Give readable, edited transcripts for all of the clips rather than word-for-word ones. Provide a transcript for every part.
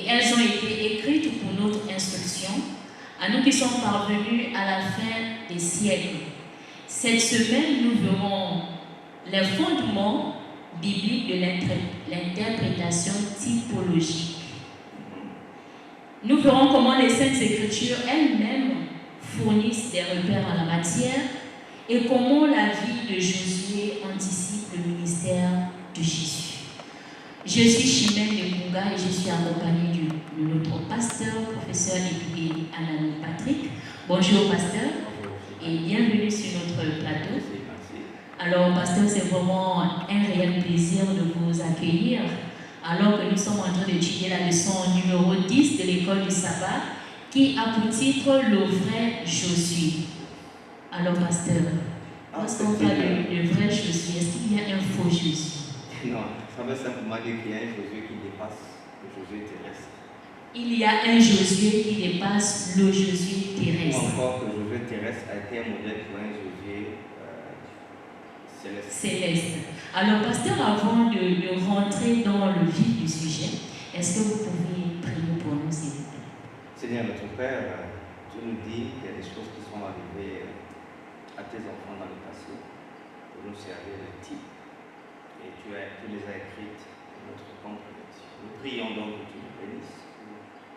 elles ont été écrites pour notre instruction, à nous qui sommes parvenus à la fin des siècles. Cette semaine, nous verrons les fondements bibliques de l'interprétation typologique. Nous verrons comment les Saintes Écritures elles-mêmes fournissent des repères en la matière et comment la vie de Josué anticipe le ministère de Jésus. Je suis Chimène Lekunga et je suis accompagnée de notre pasteur, professeur Epoué Anani Patrick. Bonjour pasteur et bienvenue sur notre plateau. Alors pasteur, c'est vraiment un réel plaisir de vous accueillir alors que nous sommes en train d'étudier la leçon numéro 10 de l'école du sabbat qui a pour titre Le vrai Josué. Alors pasteur, lorsqu'on parle de vrai Josué, est-ce qu'il y a un faux Josué? Non, ça veut simplement dire qu'il y a un Josué qui dépasse le Josué terrestre. Il y a un Josué qui dépasse le Josué terrestre. Ou encore que le Josué terrestre a été un modèle pour un Josué céleste. Alors, pasteur, avant de rentrer dans le vif du sujet, est-ce que vous pouvez prier pour nous, s'il vous plaît? Seigneur notre Père, tu nous dis qu'il y a des choses qui sont arrivées à tes enfants dans le passé pour nous servir de type. Et tu les as écrites pour notre compréhension. Nous prions donc que tu nous bénisses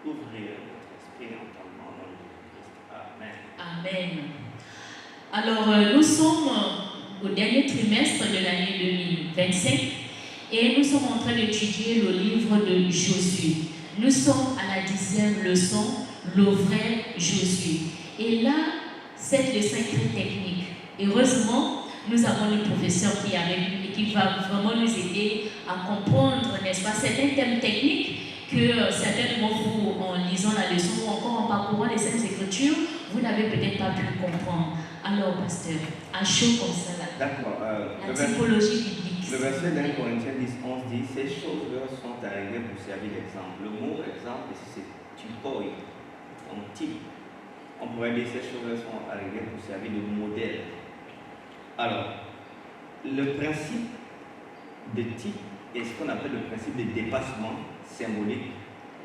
pour ouvrir notre esprit et entendement dans le nom de Christ. Amen. Amen. Alors, nous sommes au dernier trimestre de l'année 2025 et nous sommes en train d'étudier le livre de Josué. Nous sommes à la 10e leçon, le vrai Josué. Et là, cette leçon est très technique. Heureusement, nous avons le professeur qui est avec nous et qui va vraiment nous aider à comprendre, n'est-ce pas, certains thèmes techniques que certains d'entre vous, en lisant la leçon ou encore en parcourant les Saintes Écritures, vous n'avez peut-être pas pu comprendre. Alors, pasteur, à chaud comme ça, là, la typologie biblique. Le verset d'1 Corinthiens 10, 11 dit: ces choses-là sont arrivées pour servir d'exemple. Le mot exemple ici, c'est typoi, donc type. On pourrait dire ces choses-là sont arrivées pour servir de modèle. Alors, le principe de type est ce qu'on appelle le principe de dépassement symbolique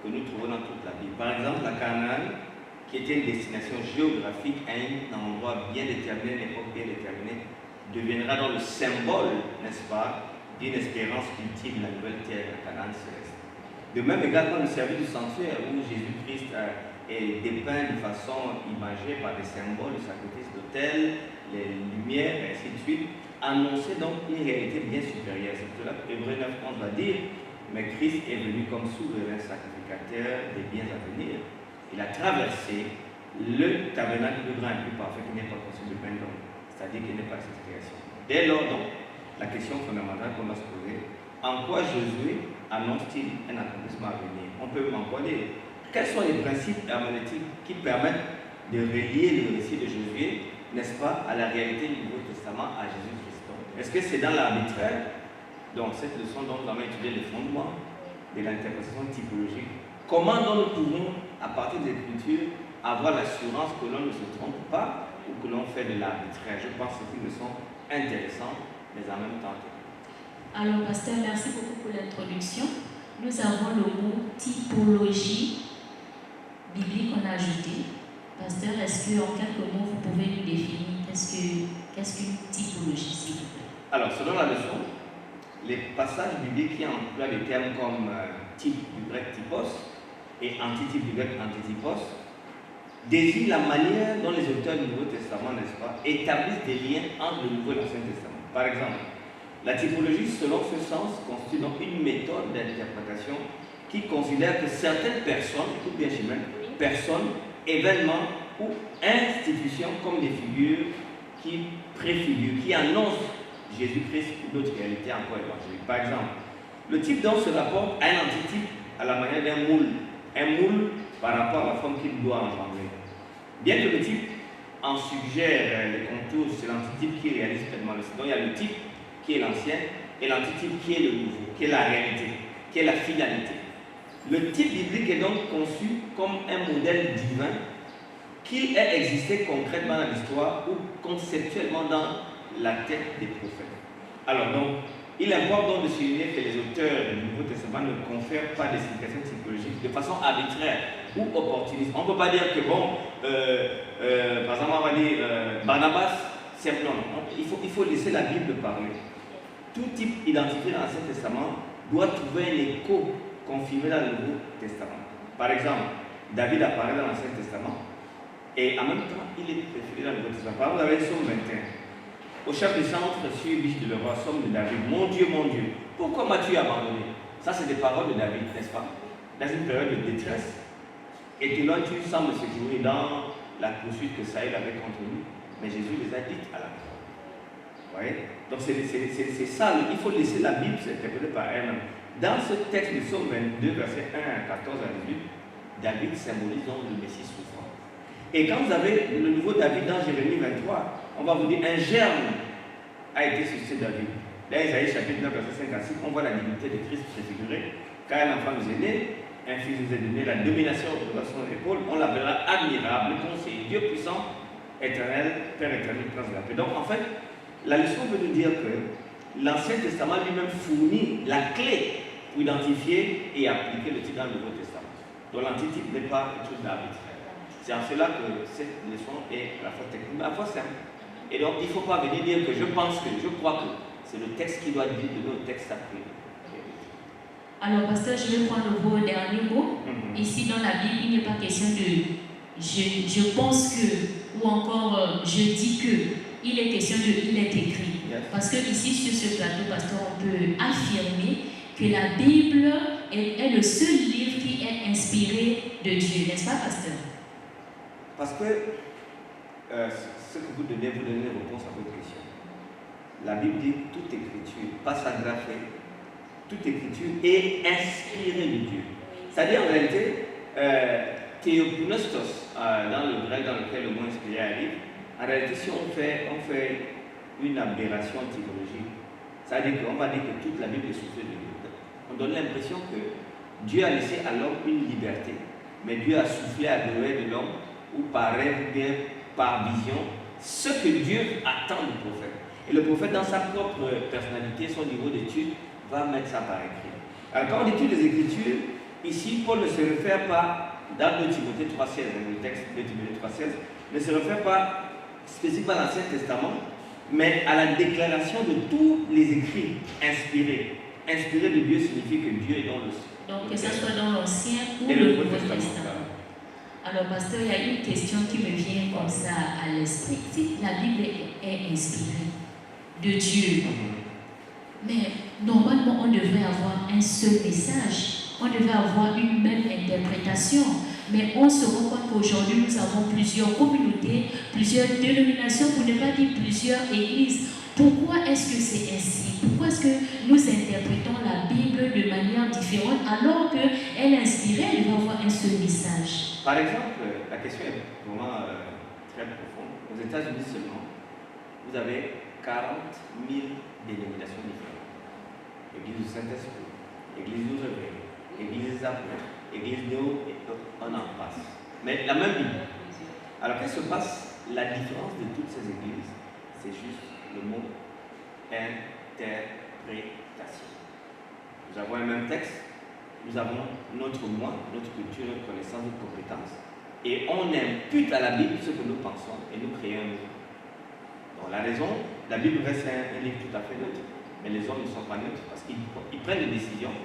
que nous trouvons dans toute la Bible. Par exemple, la Canaan, qui était une destination géographique à un endroit bien déterminé, une époque bien déterminée, deviendra donc le symbole, n'est-ce pas, d'une espérance ultime, la nouvelle terre, la Canaan céleste. De même également le service du sanctuaire, où Jésus-Christ est dépeint de façon imagée par des symboles, le sacrifice d'autel, les lumières, et ainsi de suite, annonçait donc une réalité bien supérieure. C'est pour cela que Hébreux 9:11 va dire: mais Christ est venu comme souverain sacrificateur des biens à venir. Il a traversé le tabernacle plus grand et plus parfait qui n'est pas possible de peindre, c'est-à-dire qu'il n'est pas cette création. Dès lors, donc, la question fondamentale qu'on doit se poser: en quoi Josué annonce-t-il un accomplissement à venir? On peut encore dire: quels sont les principes herméneutiques qui permettent de relier le récit de Josué, n'est-ce pas, à la réalité du Nouveau Testament, à Jésus-Christ? Est-ce que c'est dans l'arbitraire? Donc, cette leçon dont nous allons étudier les fondements de l'interprétation typologique. Comment donc nous pouvons, à partir des Écritures, avoir l'assurance que l'on ne se trompe pas ou que l'on fait de l'arbitraire? Je pense que c'est une leçon intéressante, mais en même temps. Alors, pasteur, merci beaucoup pour l'introduction. Nous avons le mot typologie biblique qu'on a ajouté. Pasteur, est-ce qu'en quelques mots, vous pouvez nous définir qu'est-ce qu'une typologie, s'il vous plaît? Alors, selon la leçon, les passages bibliques qui emploient des termes comme type du grec typos et antitype du grec antitypos désignent la manière dont les auteurs du Nouveau Testament, n'est-ce pas, établissent des liens entre le Nouveau et l'Ancien Testament. Par exemple, la typologie, selon ce sens, constitue donc une méthode d'interprétation qui considère que certaines personnes, écoute bien Chimène, personnes, événements ou institutions comme des figures qui préfigurent, qui annoncent Jésus-Christ ou d'autres réalités encore évangéliques. Par exemple, le type donc se rapporte à un antitype à la manière d'un moule. Un moule par rapport à la forme qu'il doit engendrer. Bien que le type en suggère les contours, c'est l'antitype qui réalise pleinement le sens. Donc il y a le type qui est l'ancien et l'antitype qui est le nouveau, qui est la réalité, qui est la finalité. Le type biblique est donc conçu comme un modèle divin qu'il ait existé concrètement dans l'histoire ou conceptuellement dans la tête des prophètes. Alors donc, il importe donc de souligner que les auteurs du Nouveau Testament ne confèrent pas des significations typologiques de façon arbitraire ou opportuniste. On ne peut pas dire que, bon, par exemple, on va dire Barnabas, c'est blanc. Il faut laisser la Bible parler. Tout type identifié dans l'Ancien Testament doit trouver un écho confirmé dans le Nouveau Testament. Par exemple, David apparaît dans l'Ancien Testament et en même temps, il est préféré dans le Nouveau Testament. Par exemple, vous avez Somme 21. Au chef du centre, sur biche de le roi, Somme de David. Mon Dieu, pourquoi m'as-tu abandonné? Ça, c'est des paroles de David, n'est-ce pas? Dans une période de détresse. Et que l'on semble se jouer dans la poursuite que Saül avait contre lui. Mais Jésus les a dites à la croix. Vous voyez? Donc c'est ça, il faut laisser la Bible s'interpréter par elle-même. Dans ce texte de Somme 22, versets 1 à 14 à 18, David symbolise donc le Messie souffrant. Et quand vous avez le nouveau David dans Jérémie 23, on va vous dire un germe a été suscité David. Dans Isaïe chapitre 9, verset 5 à 6, on voit la dignité de Christ préfigurée. Car un enfant nous est né, un fils nous est donné, la domination de son épaule, on l'appellera admirable, conseiller, Dieu puissant, éternel, Père éternel, prince de la paix. Donc en fait, la leçon veut nous dire que l'Ancien Testament lui-même fournit la clé pour identifier et appliquer le titre dans le Nouveau Testament. Donc l'antitype n'est pas quelque chose d'arbitraire. C'est en cela que cette leçon est à la fois technique, mais à la fois simple. Et donc il ne faut pas venir dire que je pense que, je crois que c'est le texte qui doit dire de nos textes appris. Alors, pasteur, je vais prendre vos derniers mots. Ici, dans la Bible, il n'est pas question de je pense que, ou encore je dis que. Il est question de il est écrit. Parce que ici, sur ce plateau, pasteur, on peut affirmer que la Bible est le seul livre qui est inspiré de Dieu. N'est-ce pas, pasteur? Parce que ce que vous donnez réponse à votre question. La Bible dit toute écriture, pas s'agrafer, toute écriture est inspirée de Dieu. C'est-à-dire en réalité, théopneustos, dans le grec dans lequel le mot inspiré arrive, en réalité si on fait une aberration théologique, c'est-à-dire qu'on va dire que toute la Bible est soufflée de Dieu. On donne l'impression que Dieu a laissé à l'homme une liberté, mais Dieu a soufflé à l'oreille de l'homme, ou par rêve ou bien par vision, ce que Dieu attend du prophète. Et le prophète, dans sa propre personnalité, son niveau d'étude, va mettre ça par écrit. Alors quand on étudie les Écritures, ici, Paul ne se réfère pas, dans 2 Timothée 3,16, le texte de Timothée 3,16, ne se réfère pas spécifiquement à l'Ancien Testament, mais à la déclaration de tous les écrits inspirés. Inspiré de Dieu signifie que Dieu est dans le ciel. Donc que ce soit dans l'Ancien ou le Nouveau Testament. Alors, pasteur, il y a une question qui me vient comme ça à l'esprit. Si la Bible est inspirée de Dieu, mais normalement, on devrait avoir un seul message. On devrait avoir une même interprétation. Mais on se rend compte qu'aujourd'hui, nous avons plusieurs communautés, plusieurs dénominations, pour ne pas dire plusieurs églises. Pourquoi est-ce que c'est ainsi? Pourquoi est-ce que nous interprétons la Bible de manière différente alors qu'elle est inspirée, elle doit avoir un seul message? Par exemple, la question est vraiment très profonde. Aux États-Unis seulement, vous avez 40 000 dénominations différentes. Église du Saint-Esprit, Église du Réveil, Église des Apôtres, Église néo, et on en passe. Mais la même Bible. Alors qu'est-ce qui se passe? La différence de toutes ces églises, c'est juste le mot interprétation. Nous avons un même texte, nous avons notre moi, notre culture, notre connaissance, notre compétence, et on impute à la Bible ce que nous pensons et nous créons un nouveau. Donc la raison, la Bible reste un livre tout à fait neutre, mais les hommes ne sont pas neutres parce qu'ils prennent des décisions,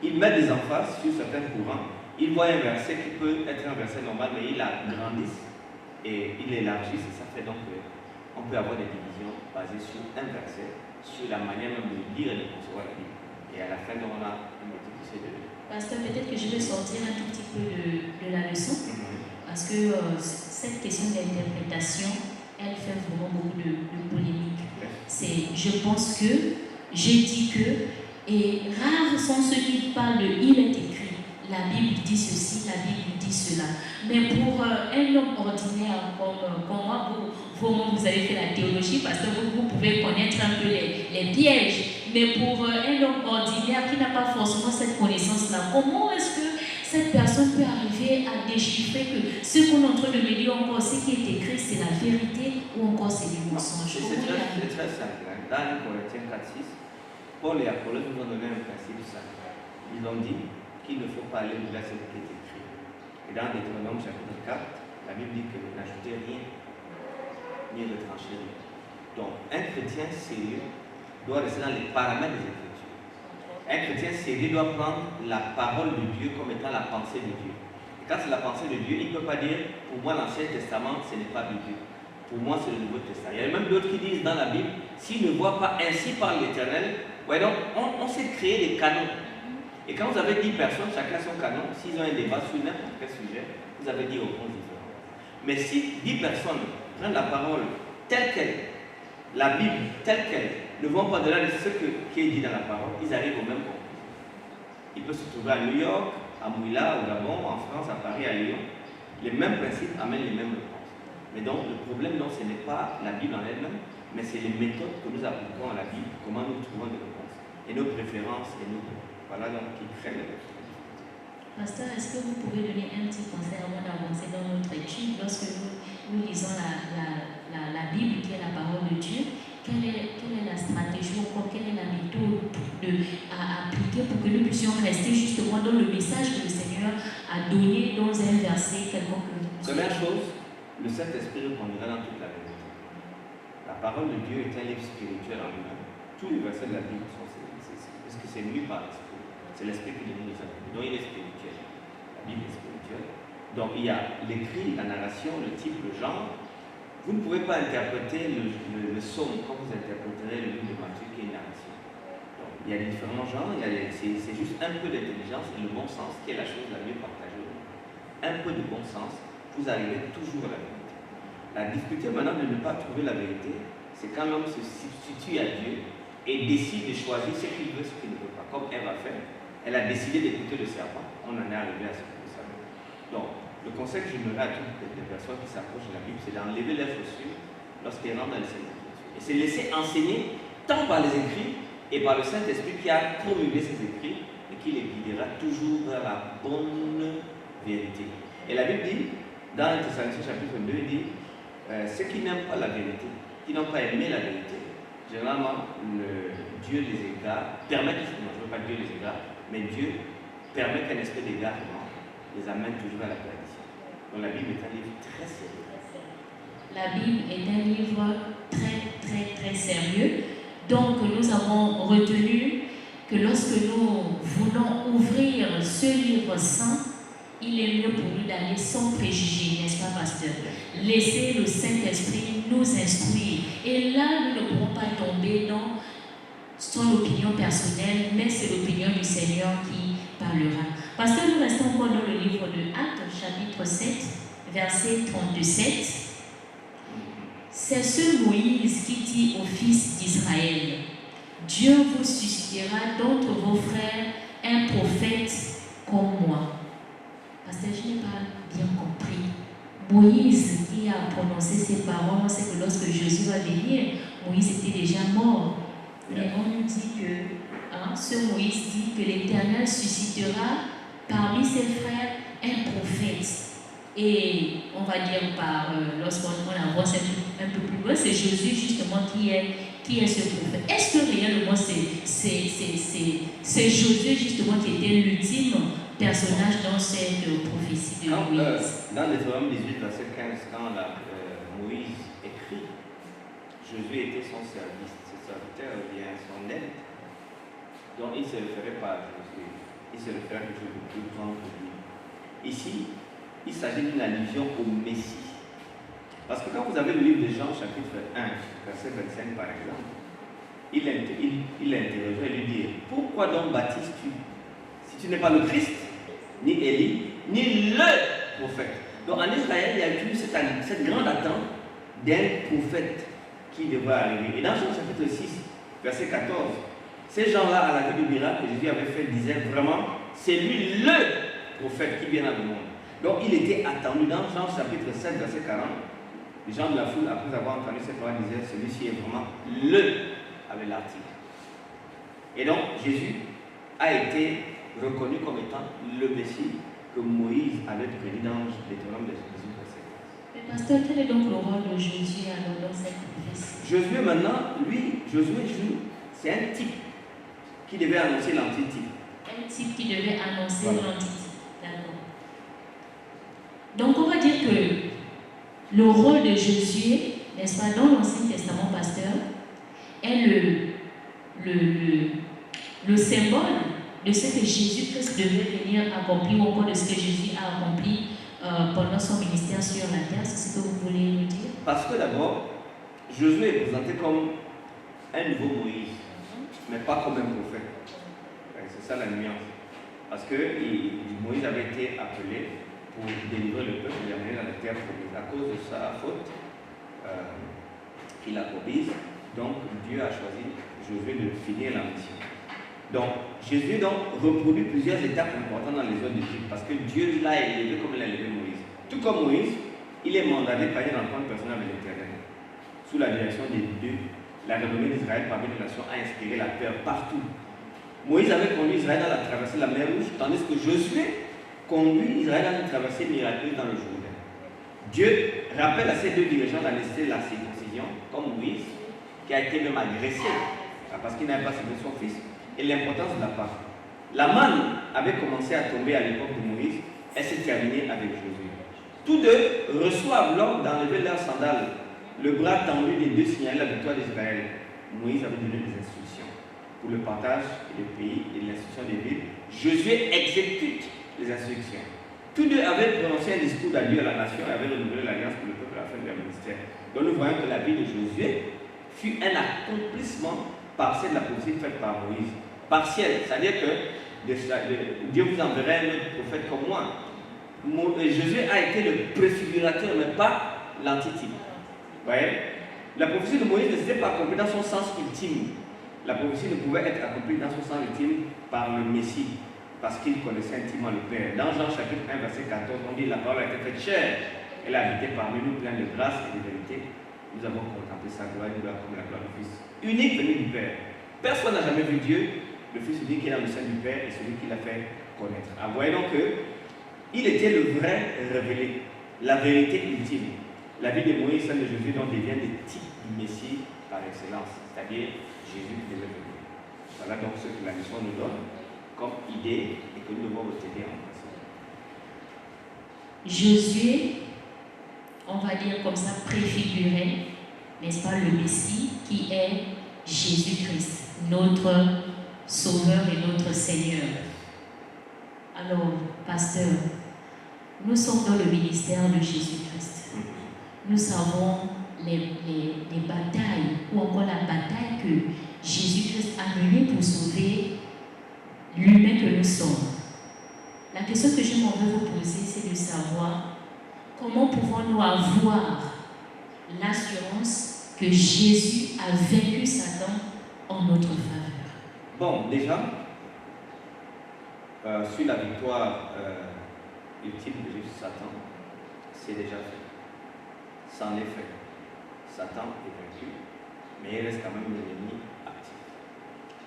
ils mettent des emphases sur certains courants, ils voient un verset qui peut être un verset normal, mais ils l'agrandissent et ils l'élargissent, et ça fait donc qu'on peut avoir des divisions basées sur un verset, sur la manière même de lire et de concevoir la Bible. Et à la fin, on a une multiplicité de... Pasteur, peut-être que je vais sortir un tout petit peu de la leçon, parce que cette question d'interprétation, elle fait vraiment beaucoup de polémique. C'est je pense que, je dis que, et rares sont ceux qui parlent de il est écrit. La Bible dit ceci, la Bible dit cela. Mais pour un homme ordinaire comme moi, vous avez fait la théologie parce que vous pouvez connaître un peu les pièges. Mais pour un homme ordinaire qui n'a pas forcément cette connaissance-là, comment est-ce que cette personne peut arriver à déchiffrer que ce qu'on est en train de me dire encore, ce qui est écrit, c'est la vérité ou encore c'est du mensonge? C'est très simple. Dans 1 Corinthiens 4,6, Paul et Apollos nous ont donné un principe simple. Ils ont dit qu'il ne faut pas aller au-delà de ce qui est écrit. Et dans Deutéronome chapitre 4, la Bible dit que n'ajoutez rien, ni retrancher rien. Donc, un chrétien sérieux doit rester dans les paramètres des Écritures. Un chrétien sérieux doit prendre la parole de Dieu comme étant la pensée de Dieu. Et quand c'est la pensée de Dieu, il ne peut pas dire, pour moi l'Ancien Testament, ce n'est pas biblique. Pour moi, c'est le Nouveau Testament. Il y a même d'autres qui disent dans la Bible, s'ils ne voient pas ainsi par l'Éternel, ouais, donc on s'est créé des canons. Et quand vous avez 10 personnes, chacun son canon, s'ils ont un débat sur n'importe quel sujet, vous avez 10 réponses différentes. Mais si 10 personnes prennent la parole telle qu'elle, la Bible telle qu'elle, ne vont pas au-delà de ce qui est dit dans la parole, ils arrivent au même conclusion. Ils peuvent se trouver à New York, à Mouila, au Gabon, en France, à Paris, à Lyon. Les mêmes principes amènent les mêmes réponses. Mais donc, le problème, non, ce n'est pas la Bible en elle-même, mais c'est les méthodes que nous appliquons à la Bible, comment nous trouvons des réponses, et nos préférences, et nos... Voilà donc qui créent les réponses. Pasteur, est-ce que vous pouvez donner un petit conseil avant d'avancer dans notre étude? Lorsque nous lisons la Bible, qui est la parole de Dieu, quelle est la stratégie ou quelle est la méthode à appliquer pour que nous puissions rester justement dans le message que le Seigneur a donné dans un verset quelconque? Première chose, le Saint-Esprit nous conduira dans toute la vérité. La parole de Dieu est un livre spirituel en lui-même. Tous les versets de la Bible sont parce que c'est lu par l'Esprit. C'est l'Esprit qui nous les a donnés. Donc il est spirituel. La Bible est spirituelle. Donc il y a l'écrit, la narration, le type, le genre. Vous ne pouvez pas interpréter le psaume comme vous interpréterez le livre de Matthieu qui est une narration. Donc il y a différents genres. C'est juste un peu d'intelligence et le bon sens qui est la chose la mieux partagée au monde. Un peu de bon sens, vous arrivez toujours à la vérité. La difficulté maintenant de ne pas trouver la vérité, c'est quand l'homme se substitue à Dieu et décide de choisir ce qu'il veut, ce qu'il ne veut pas. Comme Ève a fait, elle a décidé d'écouter le serpent. On en est arrivé à ce que nous savons. Donc, le conseil que je donnerai à toutes les personnes qui s'approchent de la Bible, c'est d'enlever leurs chaussures lorsqu'elles rentrent dans les Saintes Écritures. Et c'est laisser enseigner tant par les écrits et par le Saint-Esprit qui a promulgué ces écrits et qui les guidera toujours vers la bonne vérité. Et la Bible dit, dans le Thessaloniciens chapitre 2, il dit ceux qui n'aiment pas la vérité, qui n'ont pas aimé la vérité, généralement, Dieu les égare, permet, je ne veux pas Dieu les égare, mais Dieu permet qu'un esprit d'égarement les amène toujours à la perdition. Donc la Bible est un livre très sérieux. La Bible est un livre très sérieux. Donc nous avons retenu que lorsque nous voulons ouvrir ce livre saint, il est mieux pour nous d'aller sans préjugés, n'est-ce pas, pasteur? Laisser le Saint-Esprit nous instruire. Et là, nous ne pourrons pas tomber dans son opinion personnelle, mais c'est l'opinion du Seigneur qui parlera. Pasteur, nous restons encore dans le livre de Actes, chapitre 7, verset 37. C'est ce Moïse qui dit aux fils d'Israël, Dieu vous suscitera d'entre vos frères un prophète comme moi. Pasteur, je n'ai pas bien compris. Moïse qui a prononcé ces paroles, c'est que lorsque Jésus va venir, Moïse était déjà mort. Mais on nous dit que ce Moïse dit que l'Éternel suscitera parmi ses frères un prophète. Et on va dire lorsqu'on avance un peu plus loin, c'est Jésus justement qui est ce prophète. Est-ce que réellement c'est Jésus justement qui était l'ultime personnage dans cette prophétie de Moïse? Dans Deutéronome 18, verset 15, quand Moïse écrit, Jésus était son service, ses serviteurs bien son aide. Donc il ne se référait pas à Jésus, il se référait à quelque chose de plus grand que lui. Ici, il s'agit d'une allusion au Messie. Parce que quand vous avez le livre de Jean, chapitre 1, verset 25 par exemple, il l'interrogeait et lui dit, pourquoi donc baptises-tu si tu n'es pas le Christ, ni Élie, ni le prophète? Donc en Israël, il y a eu cette grande attente d'un prophète qui devrait arriver. Et dans Jean chapitre 6, verset 14, ces gens-là, à la vue du miracle que Jésus avait fait, disaient vraiment, c'est lui le prophète qui vient dans le monde. Donc il était attendu. Dans Jean chapitre 7, verset 40, les gens de la foule, après avoir entendu cette parole, disaient, celui-ci est vraiment le, avec l'article. Et donc Jésus a été reconnu comme étant le Messie que Moïse avait prédit dans Deutéronome de Jésus. Mais pasteur, quel est donc le rôle de Josué alors dans cette prophétie? Josué maintenant, Josué, c'est un type qui devait annoncer l'antitype. Un type qui devait annoncer Voilà. l'entité. D'accord. Donc on va dire que le rôle de Josué, n'est-ce pas, dans l'Ancien Testament, pasteur, est le symbole de ce que Jésus-Christ devait venir accomplir ou encore de ce que Jésus a accompli pendant son ministère sur la terre. C'est ce que vous voulez nous dire? Parce que d'abord, Josué est présenté comme un nouveau Moïse, mais pas comme un prophète. Ouais, c'est ça la nuance. Parce que Moïse avait été appelé pour délivrer le peuple et l'amener dans la terre promise. À cause de sa faute qu'il a commise, donc Dieu a choisi Josué de finir la mission. Donc Jésus reproduit plusieurs étapes importantes dans les œuvres d'Égypte parce que Dieu l'a élevé comme il a élevé Moïse. Tout comme Moïse, il est mandaté par une rencontre personnelle avec l'Éternel. Sous la direction des deux, la renommée d'Israël parmi les nations a inspiré la peur partout. Moïse avait conduit Israël dans la traversée de la mer Rouge, tandis que Josué conduit Israël dans une traversée miraculeuse dans le Jourdain. Dieu rappelle à ces deux dirigeants la nécessité de la circoncision, comme Moïse, qui a été même agressé parce qu'il n'avait pas suivi son fils, et l'importance de la Pâque. La manne avait commencé à tomber à l'époque de Moïse, elle s'est terminée avec Josué. Tous deux reçoivent l'ordre d'enlever leurs sandales. Le bras tendu des deux signalait la victoire d'Israël. Moïse avait donné des instructions pour le partage du pays et l'instruction des villes. Josué exécute les instructions. Tous deux avaient prononcé un discours d'adieu à la nation et avaient renouvelé l'alliance pour le peuple à la fin de leur ministère. Donc nous voyons que la vie de Josué fut un accomplissement partiel de la prophétie faite par Moïse. Partiel, c'est-à-dire que Dieu vous enverrait un autre prophète comme moi. Josué a été le préfigurateur, mais pas l'antitype. Vous voyez? La prophétie de Moïse ne s'était pas accomplie dans son sens ultime. La prophétie ne pouvait être accomplie dans son sens ultime par le Messie, parce qu'il connaissait intimement le Père. Dans Jean chapitre 1, verset 14, on dit: la parole a été faite chair. Elle a habité parmi nous, pleine de grâce et de vérité. Nous avons contemplé sa gloire, nous l'avons comme la gloire du Fils unique venu du Père. Personne n'a jamais vu Dieu, le Fils unique qui est dans le sein du Père et celui qui l'a fait connaître. Alors, voyez donc qu'il était le vrai révélé, la vérité ultime. La vie de Moïse, celle de Jésus, donc devient des types du Messie par excellence, c'est-à-dire Jésus qui devait venir. Voilà donc ce que la mission nous donne comme idée et que nous devons retenir en principe. Josué, on va dire comme ça, préfigurait, n'est-ce pas, le Messie qui est Jésus-Christ, notre Sauveur et notre Seigneur. Alors, pasteur, nous sommes dans le ministère de Jésus-Christ. Nous savons les batailles, ou encore la bataille que Jésus-Christ a menée pour sauver l'humain que nous sommes. La question que je m'en veux vous poser, c'est de savoir comment pouvons-nous avoir l'assurance que Jésus a vaincu Satan en notre faveur. Bon, déjà, sur la victoire ultime de Jésus Satan, c'est déjà fait. C'en est fait. Satan est vaincu, mais il reste quand même l'ennemi actif.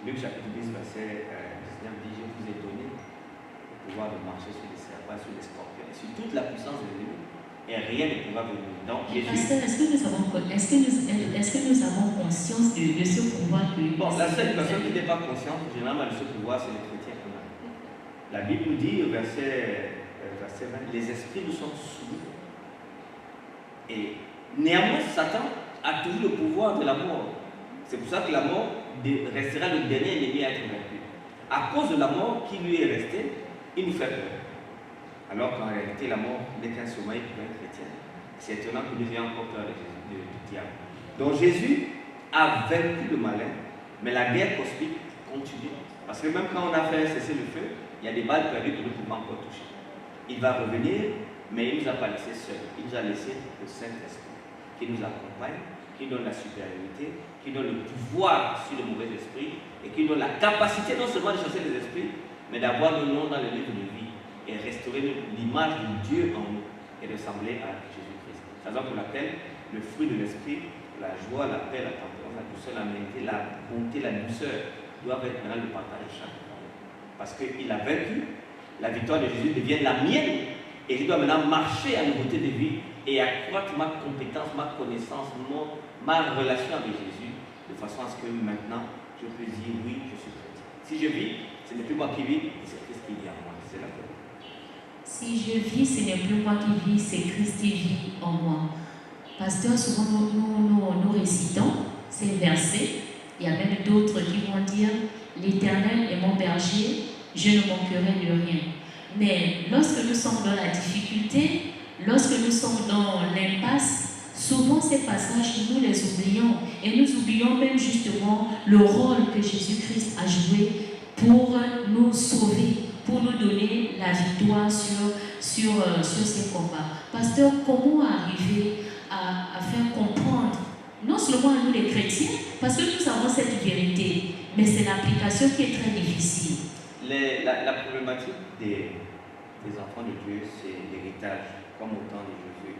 Luc chapitre 10, verset 19 dit: je vous ai donné le pouvoir de marcher sur les serpents, sur les scorpions, et sur toute la puissance de l'ennemi, et rien ne pourra venir. Donc, Jésus... Pasteur, est-ce que nous avons conscience de ce pouvoir que... Bon, la seule personne qui n'est pas consciente, généralement, de ce pouvoir, c'est les chrétiens. La Bible nous dit, au verset 20, les esprits nous sont soumis. Et néanmoins, Satan a toujours le pouvoir de la mort. C'est pour ça que la mort restera le dernier ennemi à être vaincu. À cause de la mort qui lui est restée, il nous fait peur. Alors qu'en réalité, la mort n'est qu'un sommeil pour un chrétien. C'est étonnant que nous ayons encore peur du diable. Donc Jésus a vaincu le malin, mais la guerre cosmique continue. Parce que même quand on a fait cesser le feu, il y a des balles perdues que nous ne pouvons pas encore toucher. Il va revenir, mais il ne nous a pas laissé seuls. Il nous a laissé le Saint-Esprit qui nous accompagne, qui donne la supériorité, qui donne le pouvoir sur le mauvais esprit et qui donne la capacité non seulement de chasser les esprits, mais d'avoir le nom dans le livre de vie et restaurer l'image de Dieu en nous et de ressembler à Jésus-Christ. C'est la raison pour laquelle le fruit de l'esprit, la joie, la paix, la tempérance, la douceur, la vérité, la bonté, la douceur doivent être maintenant le partage de chaque fois. Parce qu'il a vaincu, la victoire de Jésus devient la mienne et je dois maintenant marcher à nouveauté de vie et accroître ma compétence, ma connaissance, ma relation avec Jésus de façon à ce que maintenant je peux dire oui, je suis chrétien. Si je vis Ce n'est plus moi qui vis, c'est Christ qui vit en moi. C'est la paix. Si je vis, ce n'est plus moi qui vis, c'est Christ qui vit en moi. Pasteur, souvent nous récitons ces versets. Il y a même d'autres qui vont dire « L'Éternel est mon berger, je ne manquerai de rien ». Mais lorsque nous sommes dans la difficulté, lorsque nous sommes dans l'impasse, souvent ces passages, nous les oublions. Et nous oublions même justement le rôle que Jésus-Christ a joué pour nous sauver, pour nous donner la victoire sur ces combats. Pasteur, comment arriver à faire comprendre, non seulement à nous les chrétiens, parce que nous avons cette vérité, mais c'est l'application qui est très difficile. La problématique des enfants de Dieu, c'est l'héritage, comme au temps de Josué.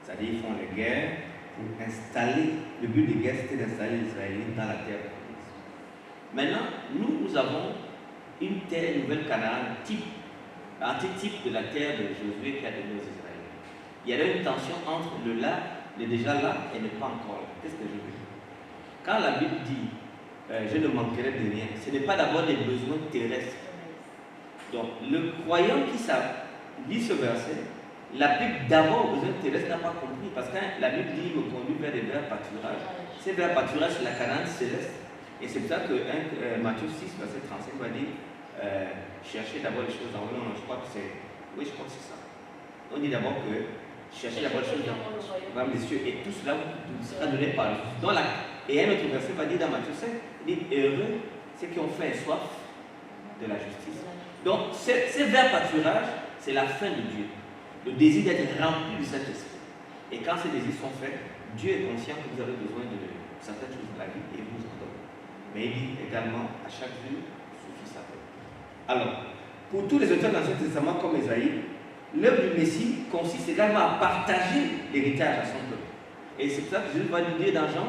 C'est-à-dire qu'ils font les guerres pour installer, le but des guerres c'était d'installer les Israélites dans la terre promise. Maintenant, nous avons une terre, une nouvelle Canaan, antitype de la terre de Josué qui a donné aux Israéliens. Il y avait une tension entre le là, le déjà là et le pas encore là. Qu'est-ce que je veux dire? Quand la Bible dit je ne manquerai de rien, ce n'est pas d'abord des besoins terrestres. Donc, le croyant qui lit ce verset l'applique d'abord aux besoins terrestres, n'a pas compris. Parce que la Bible dit me conduit vers des verts pâturages. Ces verts pâturages, c'est la Canaan céleste. Et c'est pour ça que Matthieu 6, verset 35 va dire cherchez d'abord les choses en haut. Non, je crois que c'est. Oui, je crois que c'est ça. On dit d'abord que cherchez d'abord les choses dans le royaume des cieux et tout cela vous sera donné par Dieu. Et un autre verset va dire dans Matthieu 5, il dit heureux ceux qui ont faim et soif de la justice. Donc ces verts pâturages, c'est la faim de Dieu. Le désir d'être rempli du Saint-Esprit. Et quand ces désirs sont faits, Dieu est conscient que vous avez besoin de certaines choses de la vie et vous en donne. Mais il dit également à chaque jour suffit sa paix. Alors, pour tous les auteurs de l'Ancien Testament comme Ésaïe, l'œuvre du Messie consiste également à partager l'héritage à son peuple. Et c'est pour ça que Jésus va nous dire dans Jean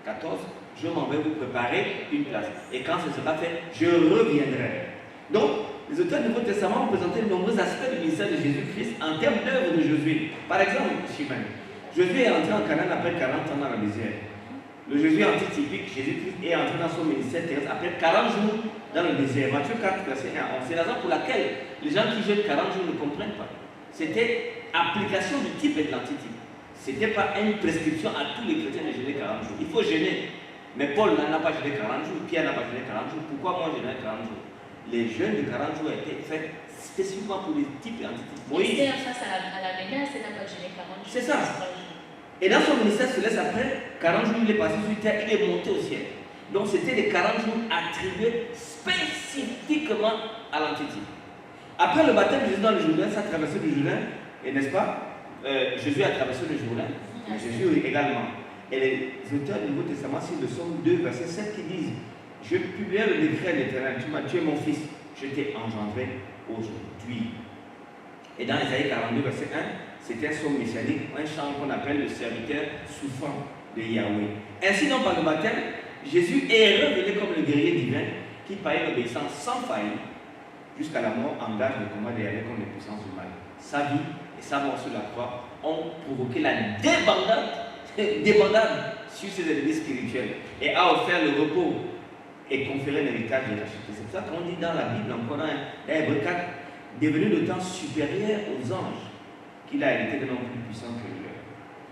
14, je m'en vais vous préparer une place. Et quand ce sera fait, je reviendrai. Donc, les auteurs du Nouveau Testament ont présenté de nombreux aspects du ministère de Jésus-Christ en termes d'œuvre de Josué. Par exemple, Shimon. Josué est entré en Canaan après 40 ans dans la désert. Le Jésus antitypique, Jésus-Christ, est entré dans son ministère terrestre après 40 jours dans le désert. Matthieu 4, verset 1 à 11. C'est la raison pour laquelle les gens qui jeûnent 40 jours ne comprennent pas. C'était application du type et de l'antitype. Ce n'était pas une prescription à tous les chrétiens de jeûner 40 jours. Il faut jeûner. Mais Paul n'a pas jeûné 40 jours, Pierre n'a pas jeûné 40 jours. Pourquoi moi je jeûne 40 jours? Les jeûnes de 40 jours étaient faits spécifiquement pour les types et antitypes. Moïse, face à la menace, il n'a pas jeûné 40 jours. C'est ça. Et dans son ministère céleste, après 40 jours, il est passé sur terre, il est monté au ciel. Donc c'était les 40 jours attribués spécifiquement à l'antitype. Après le baptême de Jésus dans le Jourdain, sa traversée du Jourdain, et n'est-ce pas, Jésus a traversé le Jourdain, Jésus également. Et les auteurs du Nouveau Testament, c'est le Somme 2, verset 7 qui disent je publierai le décret de l'Éternel, tu es mon fils, je t'ai engendré aujourd'hui. Et dans Isaïe 42, verset 1, c'est un psaume messianique, un chant qu'on appelle le serviteur souffrant de Yahweh. Ainsi donc par le baptême, Jésus est révélé comme le guerrier divin qui par une obéissance sans faille jusqu'à la mort engage le combat de Yahweh contre les puissances du mal. Sa vie et sa mort sur la croix ont provoqué la débandade sur ses ennemis spirituels et a offert le repos et conféré l'héritage de la chute. C'est pour ça qu'on dit dans la Bible encore dans Hébreux 4, devenu de temps supérieur aux anges, qu'il a hérité d'un homme plus puissant que lui.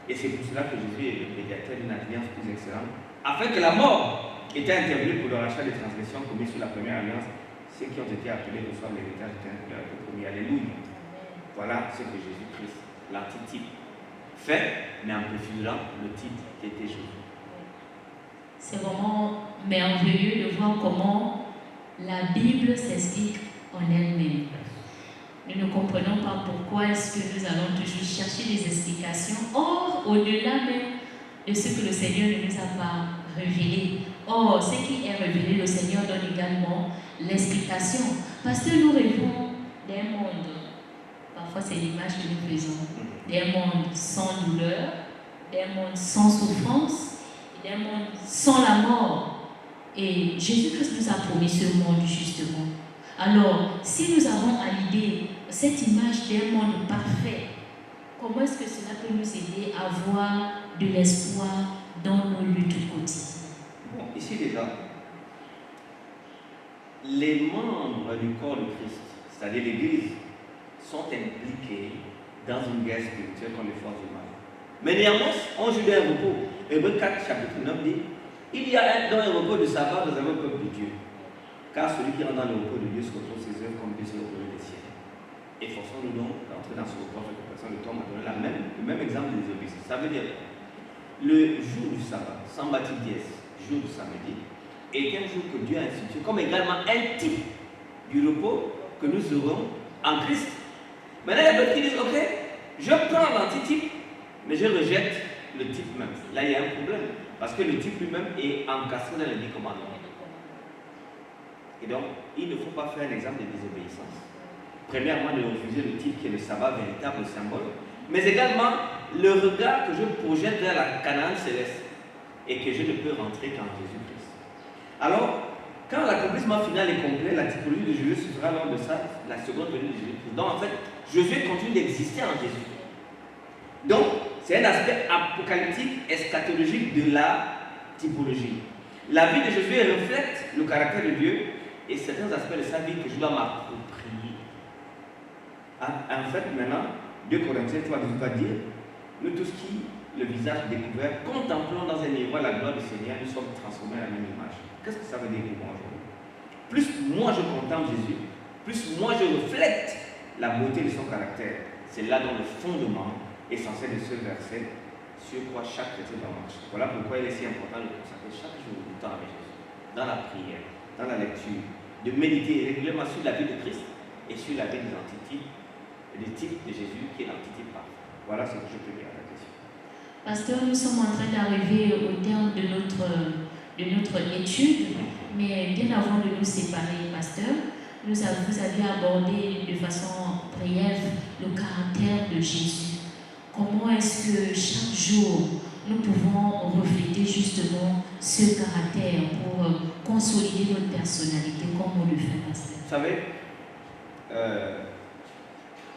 Et c'est pour cela que Jésus est le médiateur d'une alliance plus excellente, afin que la mort était intervenue pour le rachat des transgressions commises sur la première alliance, ceux qui ont été appelés reçoivent l'héritage éternel de leur promis. Alléluia. Voilà ce que Jésus-Christ, l'archétype, fait, mais en préfigurant le type qui était Jésus. C'est vraiment merveilleux de voir comment la Bible s'explique en elle-même. Nous ne comprenons pas pourquoi est-ce que nous allons toujours chercher des explications. Or, au-delà même de ce que le Seigneur ne nous a pas révélé. Or, ce qui est révélé, le Seigneur donne également l'explication. Parce que nous rêvons d'un monde, parfois c'est l'image que nous faisons, d'un monde sans douleur, d'un monde sans souffrance, d'un monde sans la mort. Et Jésus-Christ nous a promis ce monde justement. Alors, si nous avons à l'idée cette image d'un monde parfait, comment est-ce que cela peut nous aider à avoir de l'espoir dans nos luttes quotidiennes? Bon, ici déjà, les membres du corps de Christ, c'est-à-dire l'Église, sont impliqués dans une guerre spirituelle contre les forces du mal. Mais néanmoins, on joue d'un repos. Hébreux 4, chapitre 9 dit, il y a dans un repos de sabbat, nous avons le peuple de Dieu. Car celui qui rentre dans le repos de Dieu se retrouve ses œuvres comme Dieu se retrouve des siennes. Efforçons-nous donc d'entrer dans ce repos avec personne. Le temps m'a donné le même exemple de désobéissance. Ça veut dire, le jour du sabbat, Sambati dies, jour du samedi, est un jour que Dieu a institué comme également un type du repos que nous aurons en Christ. Maintenant, il y a d'autres qui disent, ok, je prends l'antitype, mais je rejette le type même. Là, il y a un problème, parce que le type lui-même est encastré dans les 10 commandements. Et donc, il ne faut pas faire un exemple de désobéissance. Premièrement, de refuser le type qui est le sabbat, véritable symbole, mais également le regard que je projette vers la Canaan céleste et que je ne peux rentrer qu'en Jésus-Christ. Alors, quand l'accomplissement final est complet, la typologie de Jésus se fera lors de ça, la seconde venue de Jésus-Christ. Donc, en fait, Jésus continue d'exister en Jésus. Donc, c'est un aspect apocalyptique, eschatologique de la typologie. La vie de Jésus reflète le caractère de Dieu et certains aspects de sa vie que je dois m'approprier. En fait, maintenant, 2 Corinthiens 3 va dire, nous tous qui, le visage découvert, contemplons dans un miroir la gloire du Seigneur, nous sommes transformés à la même image. Qu'est-ce que ça veut dire pour moi aujourd'hui? Plus moi je contemple Jésus, plus moi je reflète la beauté de son caractère. C'est là dans le fondement essentiel de ce verset sur quoi chaque chrétien doit marcher. Voilà pourquoi il est si important de consacrer chaque jour du temps avec Jésus, dans la prière, dans la lecture, de méditer régulièrement sur la vie de Christ et sur la vie des antitypes, des types de Jésus qui est l'antitype parfait. Voilà ce que je peux dire à la question. Pasteur, nous sommes en train d'arriver au terme de notre étude, mais bien avant de nous séparer, pasteur, vous aviez abordé de façon brève le caractère de Jésus. Comment est-ce que chaque jour nous pouvons refléter justement ce caractère pour consolider notre personnalité comme on le fait, pasteur? Vous savez,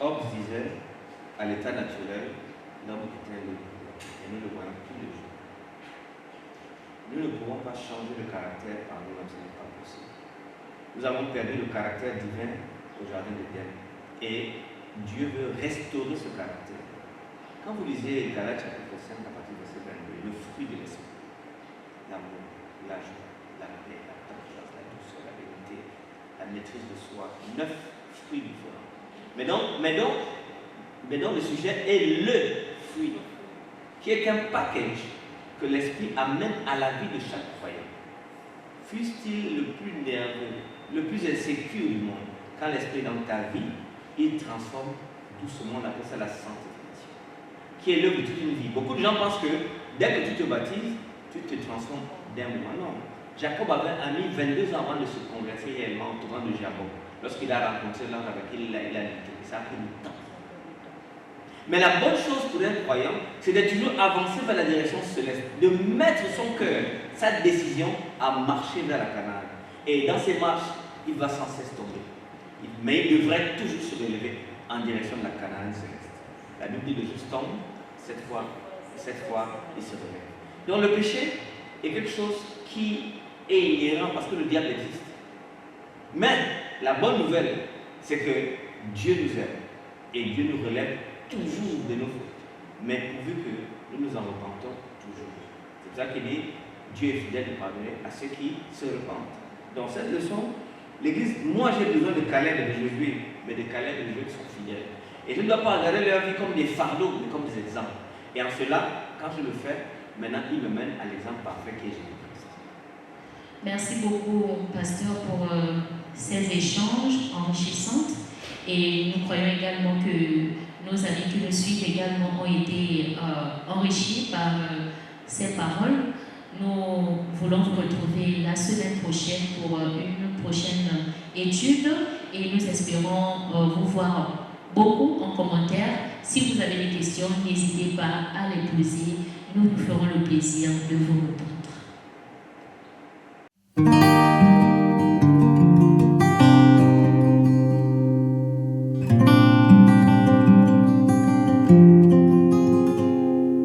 Hobbes disait, à l'état naturel, l'homme est un loup, et nous le voyons tous les jours. Nous ne pouvons pas changer le caractère par nous-mêmes, ce n'est pas possible. Nous avons perdu le caractère divin au jardin d'Éden, et Dieu veut restaurer ce caractère. Quand vous lisez Galates chapitre 5 à partir du verset 22, le fruit de l'esprit, l'amour, la joie, la paix, la patience, la douceur, la vérité, la maîtrise de soi, 9 fruits différents. Mais donc le sujet est le fruit, qui est un package que l'esprit amène à la vie de chaque croyant. Fût-il le plus nerveux, le plus insécure du monde, quand l'esprit est dans ta vie, il transforme doucement, on appelle ça la sanctification, qui est l'œuvre de toute une vie. Beaucoup de gens pensent que dès que tu te baptises, tu te transformes d'un moment. Non. Jacob avait mis 22 ans avant de se convertir réellement au torrent de Jacob. Lorsqu'il a rencontré l'ange avec qui il a lutté, ça a pris du temps. Mais la bonne chose pour un croyant, c'est de toujours avancer vers la direction céleste, de mettre son cœur, sa décision à marcher vers la Canaan. Et dans ses marches, il va sans cesse tomber. Mais il devrait toujours se relever en direction de la Canaan céleste. La Bible dit le juste tombe, cette fois, il se relève. Donc le péché est quelque chose qui est inhérent parce que le diable existe. Mais la bonne nouvelle, c'est que Dieu nous aime et Dieu nous relève toujours de nos fautes, mais pourvu que nous nous en repentons toujours. C'est pour ça qu'il dit Dieu est fidèle de pardonner à ceux qui se repentent. Dans cette leçon, l'Église, moi j'ai besoin de Caleb et de Josué, mais de Caleb et de Josué qui sont fidèles. Et je ne dois pas regarder leur vie comme des fardeaux, mais comme des exemples. Et en cela, quand je le fais, maintenant il me mène à l'exemple parfait qui est Jésus-Christ. Merci beaucoup, pasteur, pour ces échanges enrichissants. Et nous croyons également que nos amis qui nous suivent également ont été enrichis par ces paroles. Nous voulons vous retrouver la semaine prochaine pour une prochaine étude et nous espérons vous voir beaucoup en commentaire. Si vous avez des questions, n'hésitez pas à les poser. Nous nous ferons le plaisir de vous répondre.